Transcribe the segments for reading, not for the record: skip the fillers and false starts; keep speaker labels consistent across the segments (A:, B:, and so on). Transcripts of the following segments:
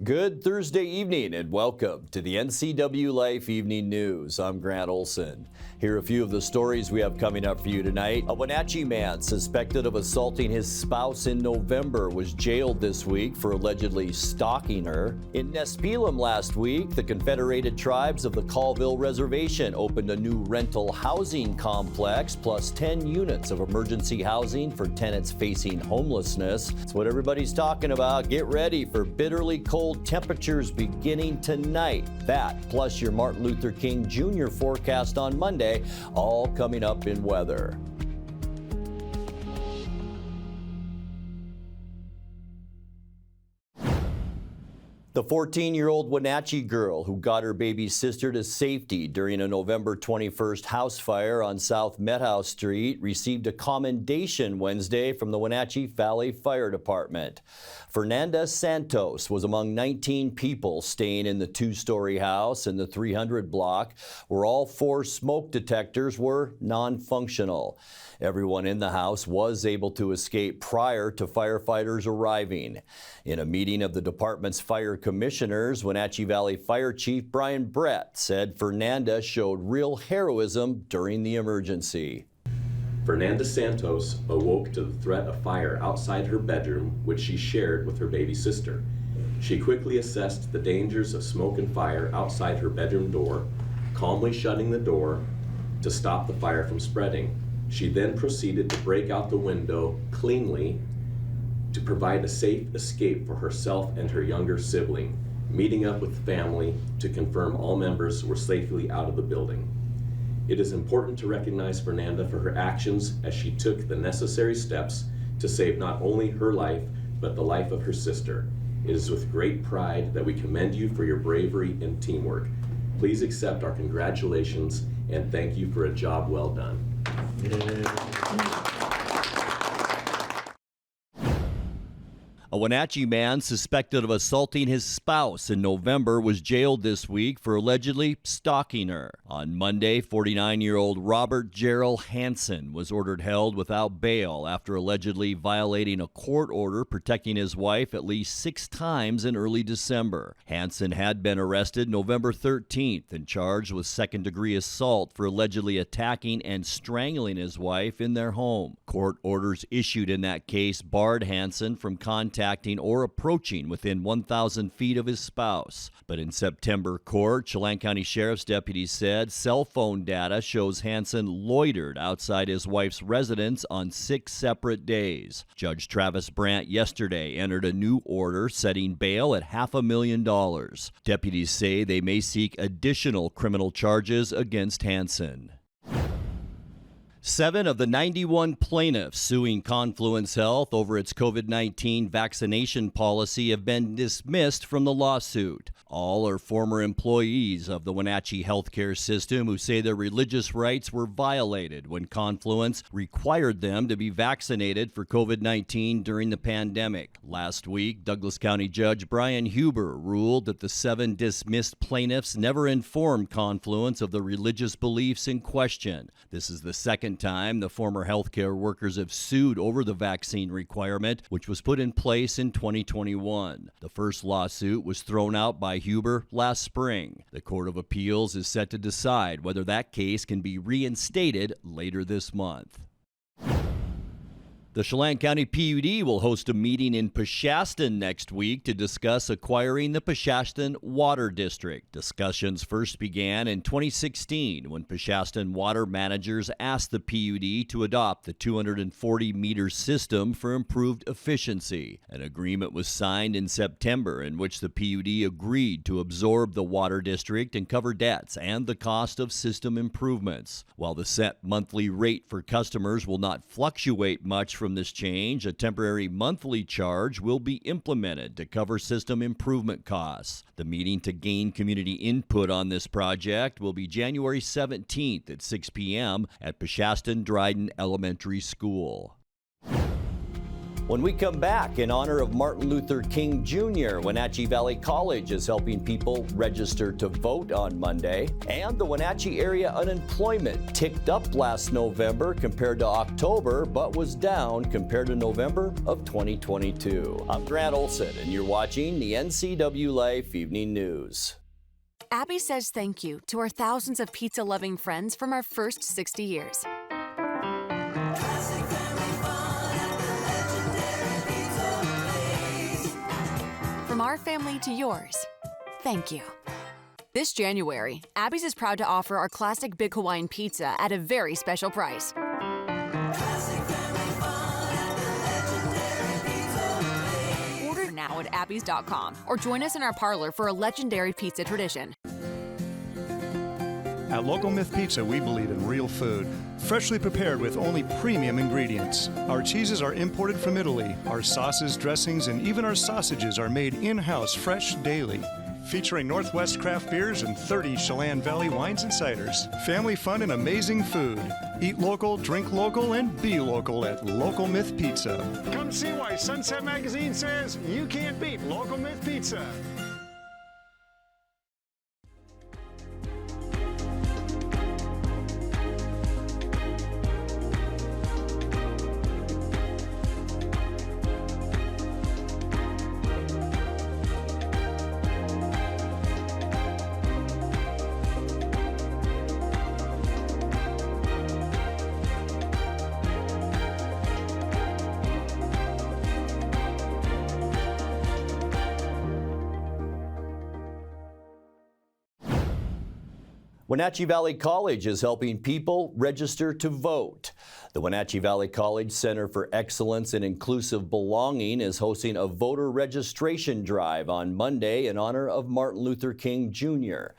A: Good Thursday evening and welcome to the NCWLIFE Evening News. I'm Grant Olson. Here are a few of the stories we have coming up for you tonight. A Wenatchee man suspected of assaulting his spouse in November was jailed this week for allegedly stalking her. In Nespelem last week, the Confederated Tribes of the Colville Reservation opened a new rental housing complex plus 10 units of emergency housing for tenants facing homelessness. It's what everybody's talking about. Get ready for bitterly cold temperatures beginning tonight. That, plus your Martin Luther King Jr. forecast on Monday, all coming up in weather. The 14-year-old Wenatchee girl who got her baby sister to safety during a November 21st house fire on South Meadows Street received a commendation Wednesday from the Wenatchee Valley Fire Department. Fernanda Santos was among 19 people staying in the two-story house in the 300 block where all 4 smoke detectors were non-functional. Everyone in the house was able to escape prior to firefighters arriving. In a meeting of the department's fire commissioners, Wenatchee Valley Fire Chief Brian Brett said Fernanda showed real heroism during the emergency.
B: Fernanda Santos awoke to the threat of fire outside her bedroom, which she shared with her baby sister. She quickly assessed the dangers of smoke and fire outside her bedroom door, calmly shutting the door to stop the fire from spreading. She then proceeded to break out the window cleanly to provide a safe escape for herself and her younger sibling, meeting up with family to confirm all members were safely out of the building. It is important to recognize Fernanda for her actions as she took the necessary steps to save not only her life, but the life of her sister. It is with great pride that we commend you for your bravery and teamwork. Please accept our congratulations and thank you for a job well done.
A: A Wenatchee man suspected of assaulting his spouse in November was jailed this week for allegedly stalking her. On Monday, 49-year-old Robert Gerald Hansen was ordered held without bail after allegedly violating a court order protecting his wife at least 6 times in early December. Hansen had been arrested November 13th and charged with second-degree assault for allegedly attacking and strangling his wife in their home. Court orders issued in that case barred Hansen from contacting or approaching within 1,000 feet of his spouse. But in September court, Chelan County Sheriff's deputies said cell phone data shows Hansen loitered outside his wife's residence on 6 separate days. Judge Travis Brandt yesterday entered a new order setting bail at $500,000. Deputies say they may seek additional criminal charges against Hansen. 7 of the 91 plaintiffs suing Confluence Health over its COVID-19 vaccination policy have been dismissed from the lawsuit. All are former employees of the Wenatchee healthcare system who say their religious rights were violated when Confluence required them to be vaccinated for COVID-19 during the pandemic. Last week, Douglas County Judge Brian Huber ruled that the 7 dismissed plaintiffs never informed Confluence of the religious beliefs in question. This is the second time the former healthcare workers have sued over the vaccine requirement, which was put in place in 2021. The first lawsuit was thrown out by Huber last spring. The Court of Appeals is set to decide whether that case can be reinstated later this month. The Chelan County PUD will host a meeting in Peshastin next week to discuss acquiring the Peshastin Water District. Discussions first began in 2016 when Peshastin water managers asked the PUD to adopt the 240-meter system for improved efficiency. An agreement was signed in September in which the PUD agreed to absorb the water district and cover debts and the cost of system improvements. While the set monthly rate for customers will not fluctuate much from this change, a temporary monthly charge will be implemented to cover system improvement costs. The meeting to gain community input on this project will be January 17th at 6 p.m. at Peshastin Dryden Elementary School. When we come back, in honor of Martin Luther King Jr., Wenatchee Valley College is helping people register to vote on Monday. And the Wenatchee area unemployment ticked up last November compared to October, but was down compared to November of 2022. I'm Grant Olson, and you're watching the NCWLIFE Evening News.
C: Abby says thank you to our thousands of pizza-loving friends from our first 60 years. From our family to yours, thank you. This January, Abby's is proud to offer our classic Big Hawaiian Pizza at a very special price. Order now at abbys.com or join us in our parlor for a legendary pizza tradition.
D: At Local Myth Pizza, we believe in real food, freshly prepared with only premium ingredients. Our cheeses are imported from Italy. Our sauces, dressings, and even our sausages are made in-house fresh daily. Featuring Northwest craft beers and 30 Chelan Valley wines and ciders. Family fun and amazing food. Eat local, drink local, and be local at Local Myth Pizza.
E: Come see why Sunset Magazine says you can't beat Local Myth Pizza.
A: Wenatchee Valley College is helping people register to vote. The Wenatchee Valley College Center for Excellence in Inclusive Belonging is hosting a voter registration drive on Monday in honor of Martin Luther King Jr.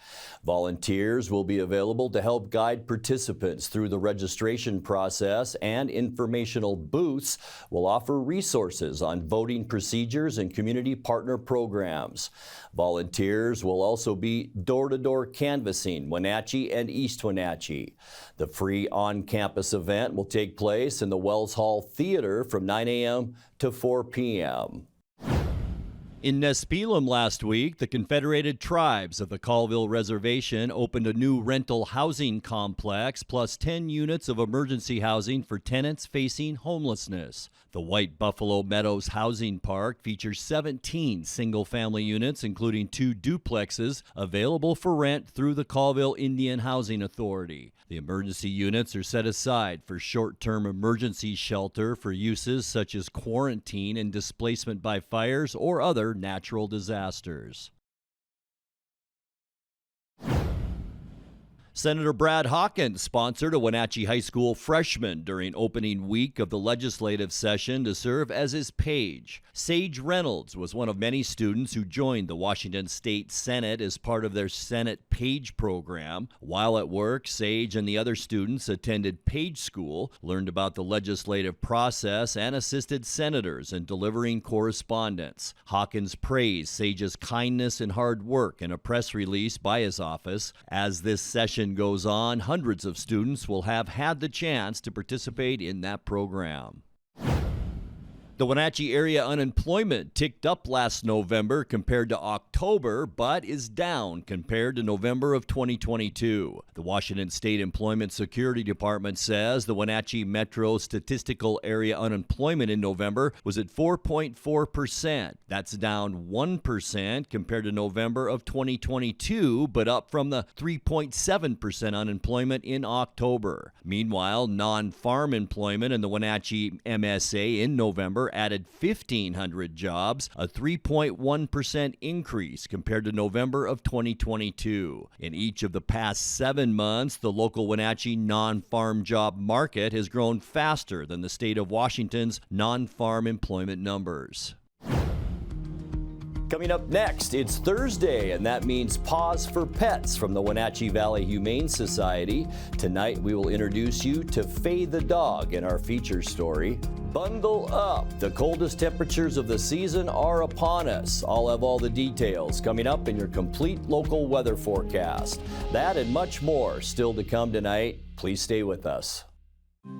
A: Volunteers will be available to help guide participants through the registration process, and informational booths will offer resources on voting procedures and community partner programs. Volunteers will also be door-to-door canvassing Wenatchee and East Wenatchee. The free on-campus event will take place in the Wells Hall Theater from 9 a.m. to 4 p.m. In Nespelem last week, the Confederated Tribes of the Colville Reservation opened a new rental housing complex plus 10 units of emergency housing for tenants facing homelessness. The White Buffalo Meadows Housing Park features 17 single-family units, including 2 duplexes, available for rent through the Colville Indian Housing Authority. The emergency units are set aside for short-term emergency shelter for uses such as quarantine and displacement by fires or other natural disasters. Senator Brad Hawkins sponsored a Wenatchee High School freshman during opening week of the legislative session to serve as his page. Sage Reynolds was one of many students who joined the Washington State Senate as part of their Senate Page program. While at work, Sage and the other students attended Page School, learned about the legislative process, and assisted senators in delivering correspondence. Hawkins praised Sage's kindness and hard work in a press release by his office. As this session goes on, hundreds of students will have had the chance to participate in that program. The Wenatchee area unemployment ticked up last November compared to October, but is down compared to November of 2022. The Washington State Employment Security Department says the Wenatchee Metro statistical area unemployment in November was at 4.4%. That's down 1% compared to November of 2022, but up from the 3.7% unemployment in October. Meanwhile, non-farm employment in the Wenatchee MSA in November added 1,500 jobs, a 3.1% increase compared to November of 2022. In each of the past 7 months, the local Wenatchee non-farm job market has grown faster than the state of Washington's non-farm employment numbers. Coming up next, it's Thursday, and that means Paws for Pets from the Wenatchee Valley Humane Society. Tonight, we will introduce you to Faye the dog in our feature story. Bundle up. The coldest temperatures of the season are upon us. I'll have all the details coming up in your complete local weather forecast. That and much more still to come tonight. Please stay with us.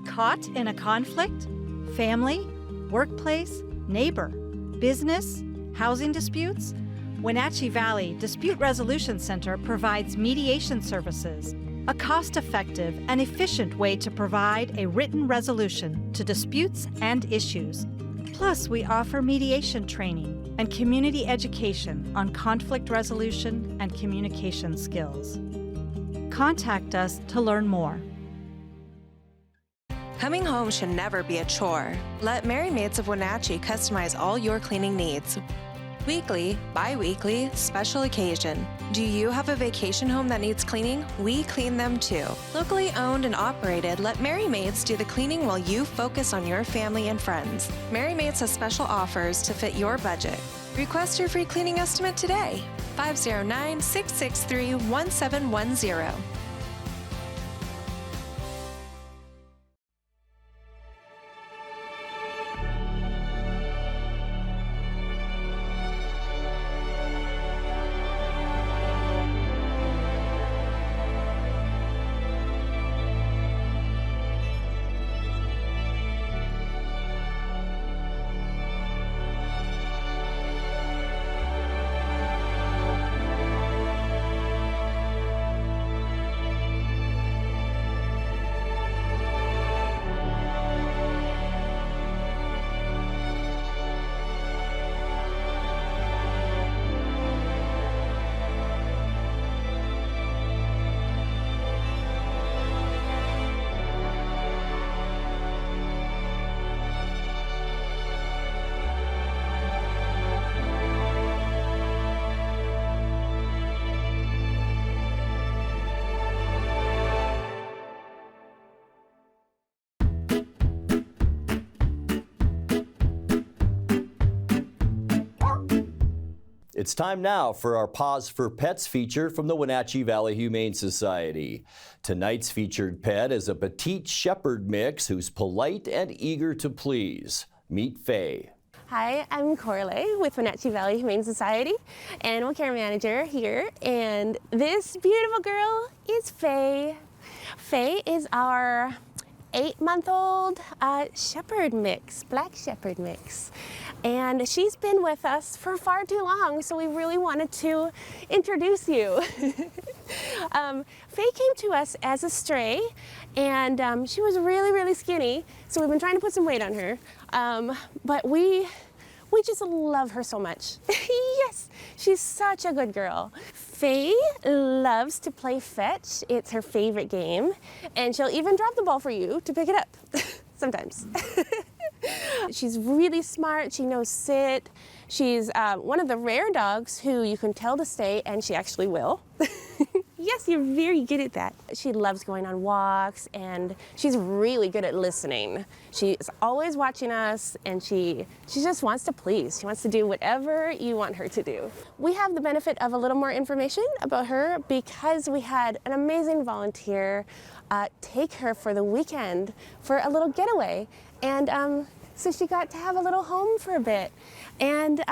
F: Caught in a conflict? Family? workplace, neighbor, business, housing disputes? Wenatchee Valley Dispute Resolution Center provides mediation services, a cost-effective and efficient way to provide a written resolution to disputes and issues. Plus, we offer mediation training and community education on conflict resolution and communication skills. Contact us to learn more.
G: Coming home should never be a chore. Let Merry Maids of Wenatchee customize all your cleaning needs. Weekly, bi-weekly, special occasion. Do you have a vacation home that needs cleaning? We clean them too. Locally owned and operated, let Merry Maids do the cleaning while you focus on your family and friends. Merry Maids has special offers to fit your budget. Request your free cleaning estimate today. 509-663-1710.
A: It's time now for our Pause for Pets feature from the Wenatchee Valley Humane Society. Tonight's featured pet is a petite shepherd mix who's polite and eager to please. Meet Faye.
H: Hi, I'm Corley with Wenatchee Valley Humane Society, Animal Care Manager here, and this beautiful girl is Faye. Faye is our 8-month-old shepherd mix, black shepherd mix. And she's been with us for far too long, so we really wanted to introduce you. Faye came to us as a stray, and she was really, really skinny, so we've been trying to put some weight on her. But we just love her so much. Yes, she's such a good girl. Faye loves to play fetch. It's her favorite game, and she'll even drop the ball for you to pick it up, sometimes. She's really smart. She knows sit. She's one of the rare dogs who you can tell to stay, and she actually will. Yes, you're very good at that. She loves going on walks, and she's really good at listening. She's always watching us, and she just wants to please. She wants to do whatever you want her to do. We have the benefit of a little more information about her because we had an amazing volunteer take her for the weekend for a little getaway. And so she got to have a little home for a bit. And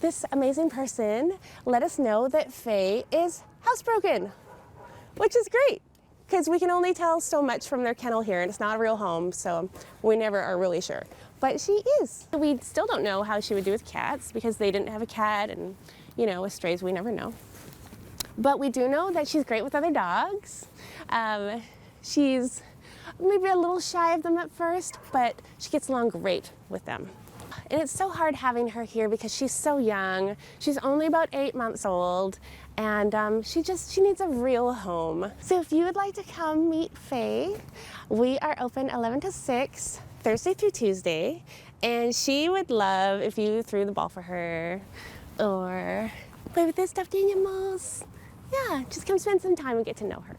H: this amazing person let us know that Faye is housebroken, which is great because we can only tell so much from their kennel here, and it's not a real home, so we never are really sure. But she is. We still don't know how she would do with cats because they didn't have a cat, and you know, with strays we never know. But we do know that she's great with other dogs. She's maybe a little shy of them at first, but she gets along great with them. And it's so hard having her here because she's so young. She's only about 8 months old, and she needs a real home. So if you would like to come meet Faye, we are open 11 to 6, Thursday through Tuesday, and she would love if you threw the ball for her or play with the stuffed animals. Yeah, just come spend some time and get to know her.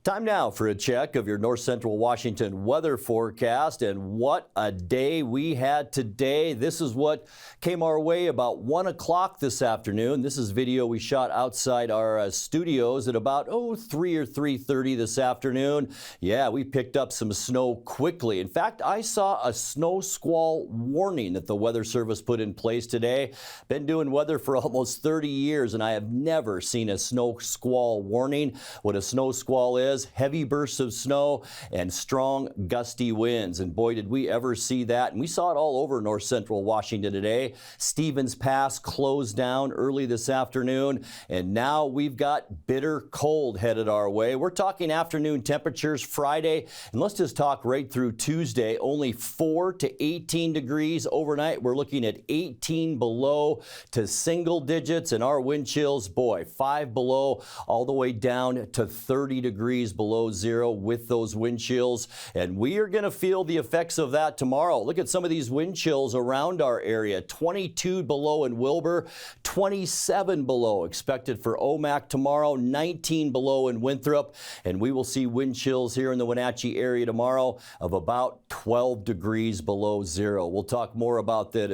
A: Time now for a check of your North Central Washington weather forecast, and what a day we had today. This is what came our way about 1 o'clock this afternoon. This is video we shot outside our studios at about 3 or 3:30 this afternoon. Yeah, we picked up some snow quickly. In fact, I saw a snow squall warning that the Weather Service put in place today. Been doing weather for almost 30 years, and I have never seen a snow squall warning. What a snow squall is, areas, heavy bursts of snow and strong gusty winds. And boy, did we ever see that. And we saw it all over north central Washington today. Stevens Pass closed down early this afternoon, and now we've got bitter cold headed our way. We're talking afternoon temperatures Friday, and let's just talk right through Tuesday. Only 4 to 18 degrees overnight. We're looking at 18 below to single digits, and our wind chills, boy, 5 below all the way down to 30 degrees below zero with those wind chills. And we are going to feel the effects of that tomorrow. Look at some of these wind chills around our area. 22 below in Wilbur, 27 below expected for Omak tomorrow, 19 below in Winthrop, and we will see wind chills here in the Wenatchee area tomorrow of about 12 degrees below zero. We'll talk more about that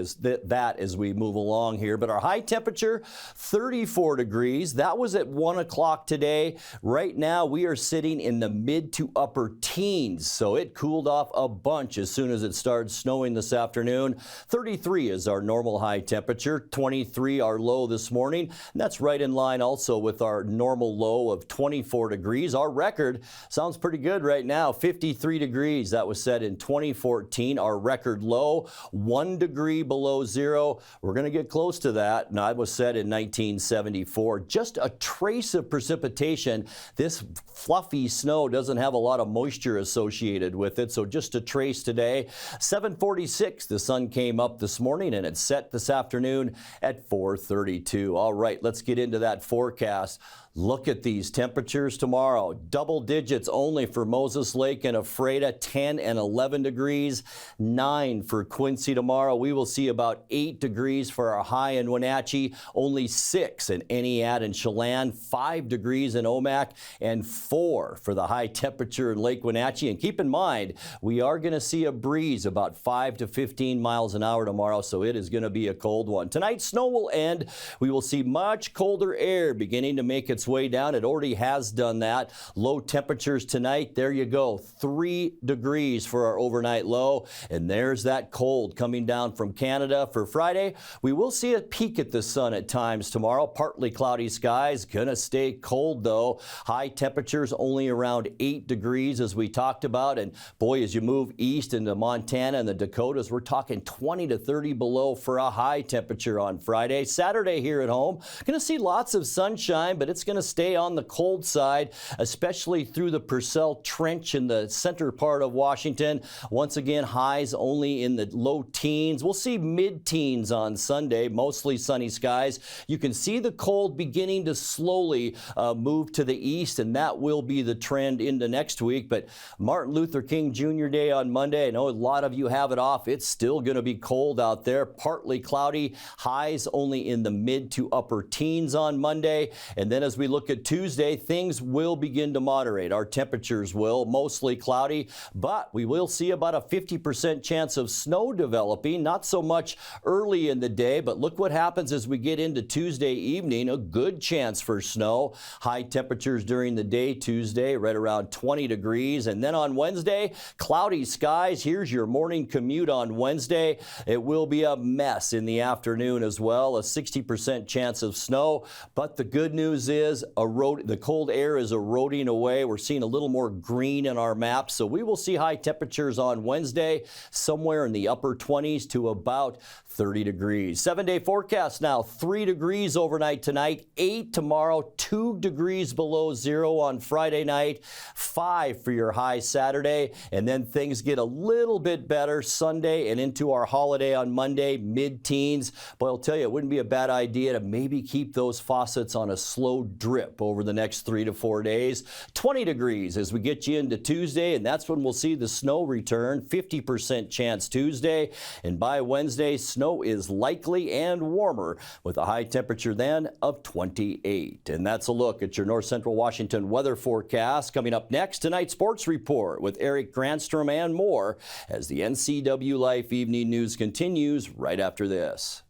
A: as we move along here, but our high temperature, 34 degrees. That was at 1 o'clock today. Right now, we are sitting in the mid to upper teens, so it cooled off a bunch as soon as it started snowing this afternoon. 33 is our normal high temperature, 23 our low this morning, and that's right in line also with our normal low of 24 degrees. Our record sounds pretty good right now, 53 degrees. That was set in 2014. Our record low, 1 degree below zero. We're going to get close to that. And that was set in 1974. Just a trace of precipitation. This fluffy snow doesn't have a lot of moisture associated with it, so just a trace today. 7:46, the sun came up this morning, and it set this afternoon at 4:32. All right, let's get into that forecast. Look at these temperatures tomorrow. Double digits only for Moses Lake and Ephrata, 10 and 11 degrees. 9 for Quincy tomorrow. We will see about 8 degrees for our high in Wenatchee. Only 6 in Eniat and Chelan. 5 degrees in Omak. And 4 for the high temperature in Lake Wenatchee. And keep in mind, we are going to see a breeze about 5 to 15 miles an hour tomorrow, so it is going to be a cold one. Tonight, snow will end. We will see much colder air beginning to make its way down. It already has done that. Low temperatures tonight. There you go. 3 degrees for our overnight low. And there's that cold coming down from Canada. For Friday, we will see a peek at the sun at times tomorrow. Partly cloudy skies. Gonna stay cold though. High temperatures only around 8 degrees as we talked about. And boy, as you move east into Montana and the Dakotas, we're talking 20 to 30 below for a high temperature on Friday. Saturday here at home, gonna see lots of sunshine, but it's going to stay on the cold side, especially through the Purcell Trench in the center part of Washington. Once again, highs only in the low teens. We'll see mid-teens on Sunday, mostly sunny skies. You can see the cold beginning to slowly move to the east, and that will be the trend into next week. But Martin Luther King Jr. Day on Monday, I know a lot of you have it off. It's still going to be cold out there, partly cloudy. Highs only in the mid to upper teens on Monday. And then as we look at Tuesday, things will begin to moderate. Our temperatures will, mostly cloudy, but we will see about a 50% chance of snow developing. Not so much early in the day, but look what happens as we get into Tuesday evening. A good chance for snow. High temperatures during the day Tuesday, right around 20 degrees. And then on Wednesday, cloudy skies. Here's your morning commute on Wednesday. It will be a mess in the afternoon as well. A 60% chance of snow, but the good news is the cold air is eroding away. We're seeing a little more green in our map, so we will see high temperatures on Wednesday, somewhere in the upper 20s to about 30 degrees. 7-day forecast now, 3 degrees overnight tonight, 8 tomorrow, 2 degrees below zero on Friday night, 5 for your high Saturday, and then things get a little bit better Sunday and into our holiday on Monday, mid-teens. But I'll tell you, it wouldn't be a bad idea to maybe keep those faucets on a slow drip over the next 3 to 4 days. 20 degrees as we get you into Tuesday, and that's when we'll see the snow return. 50% chance Tuesday, and by Wednesday, snow is likely and warmer with a high temperature then of 28. And that's a look at your North Central Washington weather forecast. Coming up next, tonight's sports report with Eric Granstrom and more as the NCWLIFE Evening News continues right after this.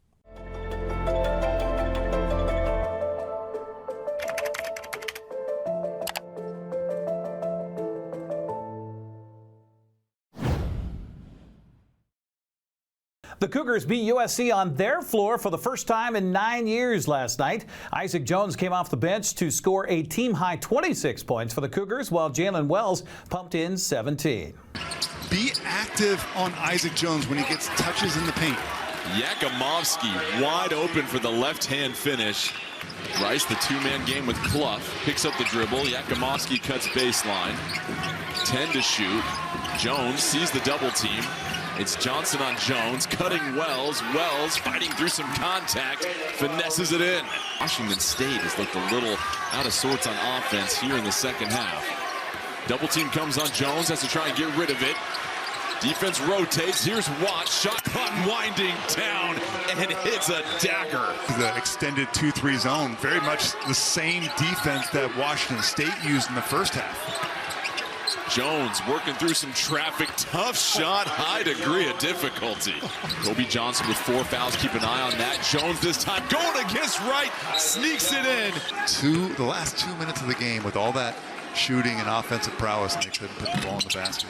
I: The Cougars beat USC on their floor for the first time in 9 years last night. Isaac Jones came off the bench to score a team-high 26 points for the Cougars, while Jalen Wells pumped in 17.
J: Be active on Isaac Jones when he gets touches in the paint.
K: Yakimovsky wide open for the left-hand finish. Rice, the two-man game with Clough, picks up the dribble. Yakimovsky cuts baseline. 10 to shoot. Jones sees the double team. It's Johnson on Jones, cutting Wells. Wells fighting through some contact, finesses it in. Washington State has looked a little out of sorts on offense here in the second half. Double team comes on Jones, has to try and get rid of it. Defense rotates. Here's Watts. Shot clock winding down and hits a dagger.
J: The extended 2-3 zone, very much the same defense that Washington State used in the first half.
K: Jones working through some traffic. Tough shot, high degree of difficulty. Kobe Johnson with 4 fouls. Keep an eye on that. Jones this time going against Wright. Sneaks it in.
J: The last 2 minutes of the game with all that shooting and offensive prowess, and they couldn't put the ball in the basket.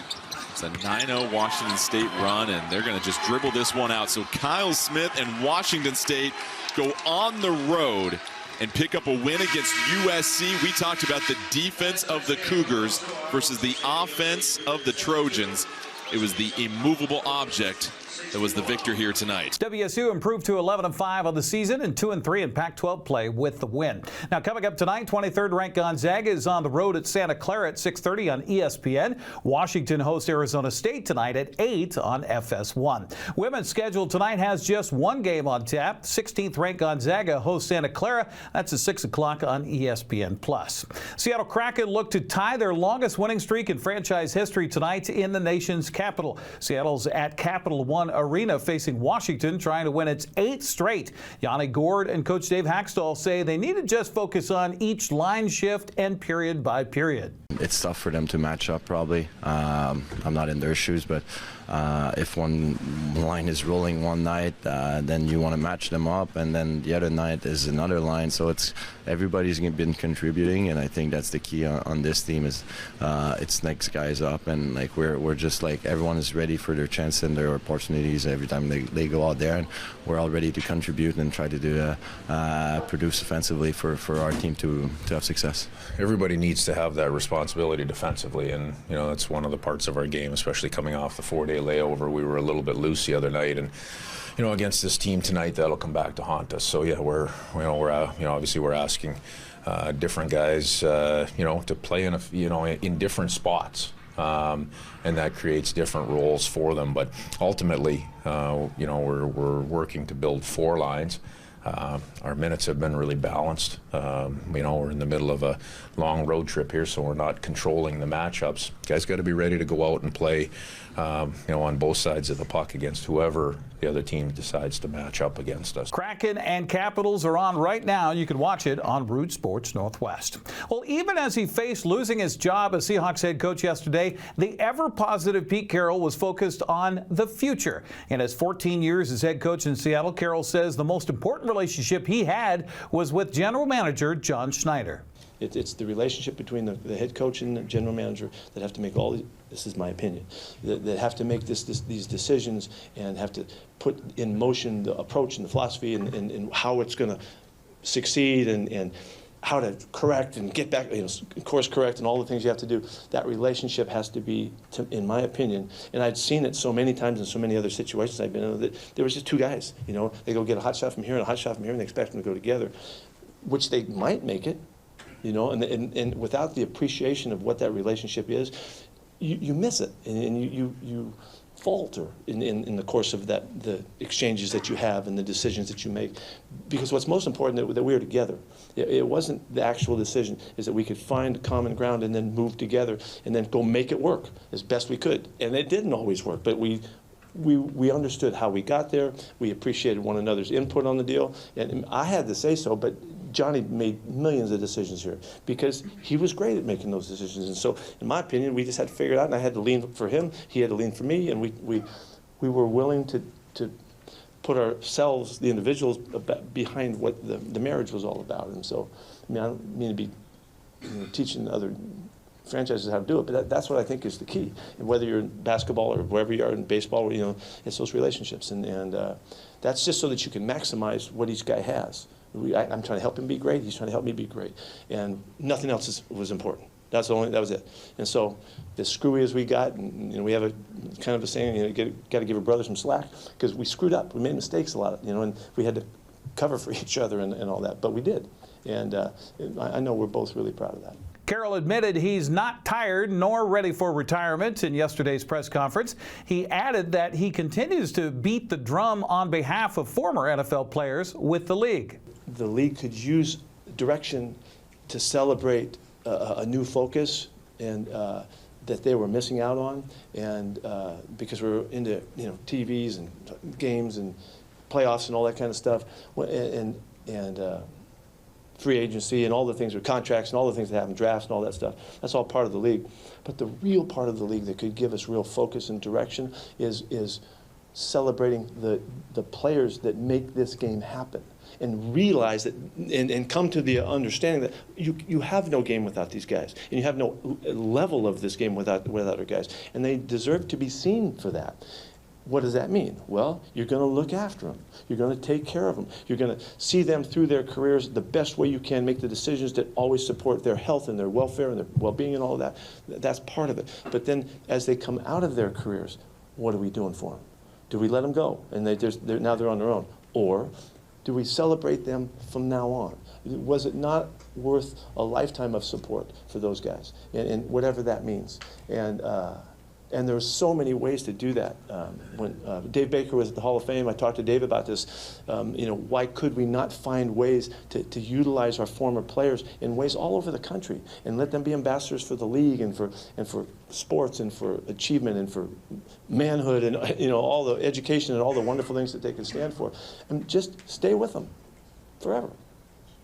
K: It's a 9-0 Washington State run, and they're going to just dribble this one out. So Kyle Smith and Washington State go on the road and pick up a win against USC. We talked about the defense of the Cougars versus the offense of the Trojans. It was the immovable object that was the victor here tonight.
I: WSU improved to 11-5 on the season and 2-3 in Pac-12 play with the win. Now coming up tonight, 23rd ranked Gonzaga is on the road at Santa Clara at 6:30 on ESPN. Washington hosts Arizona State tonight at 8 on FS1. Women's schedule tonight has just one game on tap. 16th ranked Gonzaga hosts Santa Clara. That's at 6 o'clock on ESPN+. Seattle Kraken look to tie their longest winning streak in franchise history tonight in the nation's capital. Seattle's at Capital One Arena facing Washington, trying to win its 8th straight. Yanni Gourde and Coach Dave Haxtell say they need to just focus on each line shift and period by period.
L: It's tough for them to match up probably. I'm not in their shoes, but if one line is rolling one night, then you want to match them up, and then the other night is another line. So it's everybody's been contributing, and I think that's the key on this team is it's next guys up, and like we're just like everyone is ready for their chance and their opportunities every time they go out there, and we're all ready to contribute and try to do produce offensively for our team to have success.
M: Everybody needs to have that responsibility defensively, and you know that's one of the parts of our game, especially coming off the 4-day layover. We were a little bit loose the other night, and you know against this team tonight that'll come back to haunt us. So yeah, we're obviously we're asking different guys to play in different spots. And that creates different roles for them, but ultimately we're working to build 4 lines. Our minutes have been really balanced. We're in the middle of a long road trip here, so we're not controlling the matchups. Guys got to be ready to go out and play on both sides of the puck against whoever the other team decides to match up against us.
I: Kraken and Capitals are on right now. You can watch it on Root Sports Northwest. Well, even as he faced losing his job as Seahawks head coach yesterday, the ever-positive Pete Carroll was focused on the future. In his 14 years as head coach in Seattle, Carroll says the most important relationship he had was with general manager John Schneider.
N: It's the relationship between the head coach and the general manager that have to make all this is my opinion, that have to make these decisions and have to put in motion the approach and the philosophy and how it's going to succeed and how to correct and get back, course correct and all the things you have to do. That relationship has to be, in my opinion, and I'd seen it so many times in so many other situations I've been in, that there was just 2 guys, they go get a hot shot from here and a hot shot from here and they expect them to go together, which they might make it, and without the appreciation of what that relationship is, you miss it, and you falter in the course of the exchanges that you have and the decisions that you make. Because what's most important that we were together. It wasn't the actual decision, is that we could find common ground and then move together and then go make it work as best we could. And it didn't always work, but we understood how we got there. We appreciated one another's input on the deal. And I had to say so, but Johnny made millions of decisions here because he was great at making those decisions. And so, in my opinion, we just had to figure it out, and I had to lean for him, he had to lean for me, and we were willing to put ourselves, the individuals, behind what the marriage was all about. And so, I don't mean to be teaching other franchises how to do it, but that's what I think is the key. And whether you're in basketball or wherever you are in baseball, it's those relationships, and that's just so that you can maximize what each guy has. I'm trying to help him be great. He's trying to help me be great, and nothing else was important. That was it. And so, as screwy as we got, and we have a kind of a saying, got to give a brother some slack, because we screwed up. We made mistakes a lot, and we had to cover for each other and all that. But we did, and I know we're both really proud of that.
I: Carroll admitted he's not tired nor ready for retirement in yesterday's press conference. He added that he continues to beat the drum on behalf of former NFL players with the league.
N: The league could use direction to celebrate a new focus and that they were missing out on, and because we're into TVs and games and playoffs and all that kind of stuff, and free agency and all the things with contracts and all the things that happen, drafts and all that stuff. That's all part of the league. But the real part of the league that could give us real focus and direction is celebrating the players that make this game happen, and realize that and come to the understanding that you have no game without these guys, and you have no level of this game without our guys, and they deserve to be seen for that. What does that mean? Well, you're going to look after them. You're going to take care of them. You're going to see them through their careers the best way you can, make the decisions that always support their health and their welfare and their well-being and all of that. That's part of it. But then as they come out of their careers, what are we doing for them? Do we let them go and now they're on their own? Or do we celebrate them from now on? Was it not worth a lifetime of support for those guys, and whatever that means? And there's so many ways to do that. When Dave Baker was at the Hall of Fame, I talked to Dave about this. Why could we not find ways to utilize our former players in ways all over the country and let them be ambassadors for the league and for sports and for achievement and for manhood and all the education and all the wonderful things that they can stand for, and just stay with them forever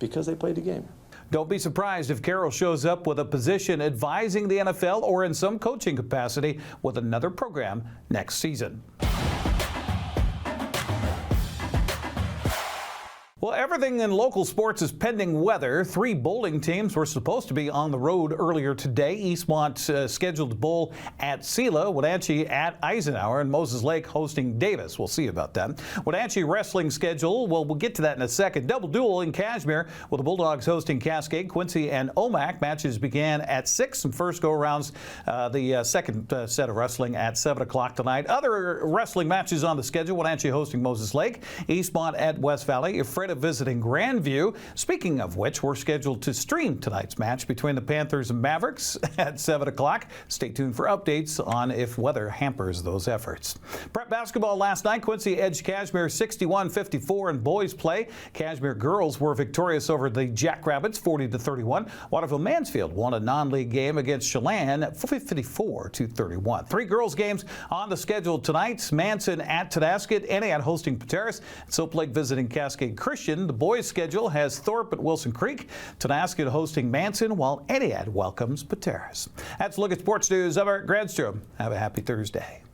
N: because they played the game.
I: Don't be surprised if Carroll shows up with a position advising the NFL or in some coaching capacity with another program next season. Well, everything in local sports is pending weather. 3 bowling teams were supposed to be on the road earlier today. Eastmont scheduled to bowl at Sela, Wenatchee at Eisenhower, and Moses Lake hosting Davis. We'll see about that. Wenatchee wrestling schedule, well, we'll get to that in a second. Double duel in Kashmir with the Bulldogs hosting Cascade, Quincy, and Omak. Matches began at 6 and first go-arounds. The second set of wrestling at 7 o'clock tonight. Other wrestling matches on the schedule, Wenatchee hosting Moses Lake, Eastmont at West Valley, Ephrata visiting Grandview. Speaking of which, we're scheduled to stream tonight's match between the Panthers and Mavericks at 7 o'clock. Stay tuned for updates on if weather hampers those efforts. Prep basketball last night, Quincy edged Kashmir 61-54 in boys play. Kashmir girls were victorious over the Jackrabbits 40-31. Waterville Mansfield won a non-league game against Chelan 54-31. 3 girls games on the schedule tonight. Manson at Tonasket, Enniad hosting Pateras, Soap Lake visiting Cascade Christian. The boys' schedule has Thorpe at Wilson Creek, Tonasket hosting Manson, while Enniad welcomes Pateras. That's a look at sports news. I'm Eric Gradstrom. Have a happy Thursday.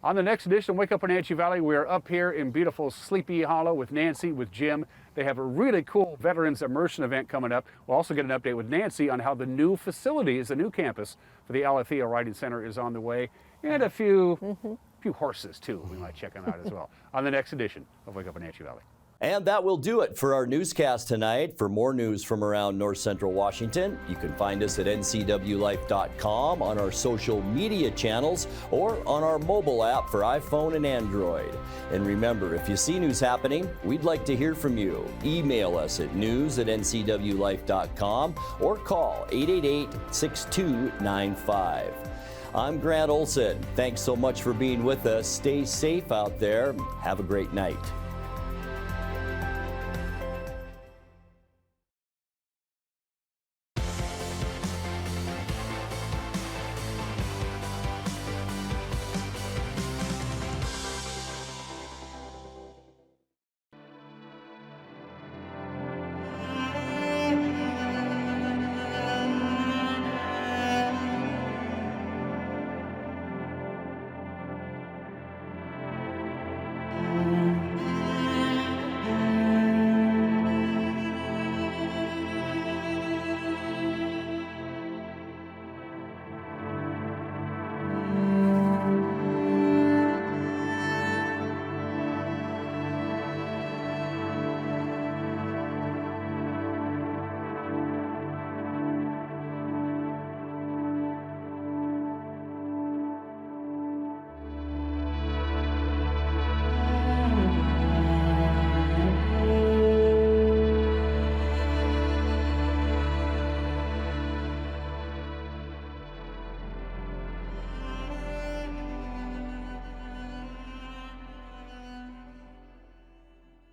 O: On the next edition of Wake Up Wenatchee Valley, we are up here in beautiful Sleepy Hollow with Nancy, with Jim. They have a really cool Veterans Immersion event coming up. We'll also get an update with Nancy on how the new facilities, the new campus for the Alethea Writing Center is on the way, and a few horses, too. We might check them out as well on the next edition of Wake Up Wenatchee Valley.
A: And that will do it for our newscast tonight. For more news from around North Central Washington, you can find us at ncwlife.com, on our social media channels, or on our mobile app for iPhone and Android. And remember, if you see news happening, we'd like to hear from you. Email us at news@ncwlife.com or call 888-6295. I'm Grant Olson. Thanks so much for being with us. Stay safe out there. Have a great night.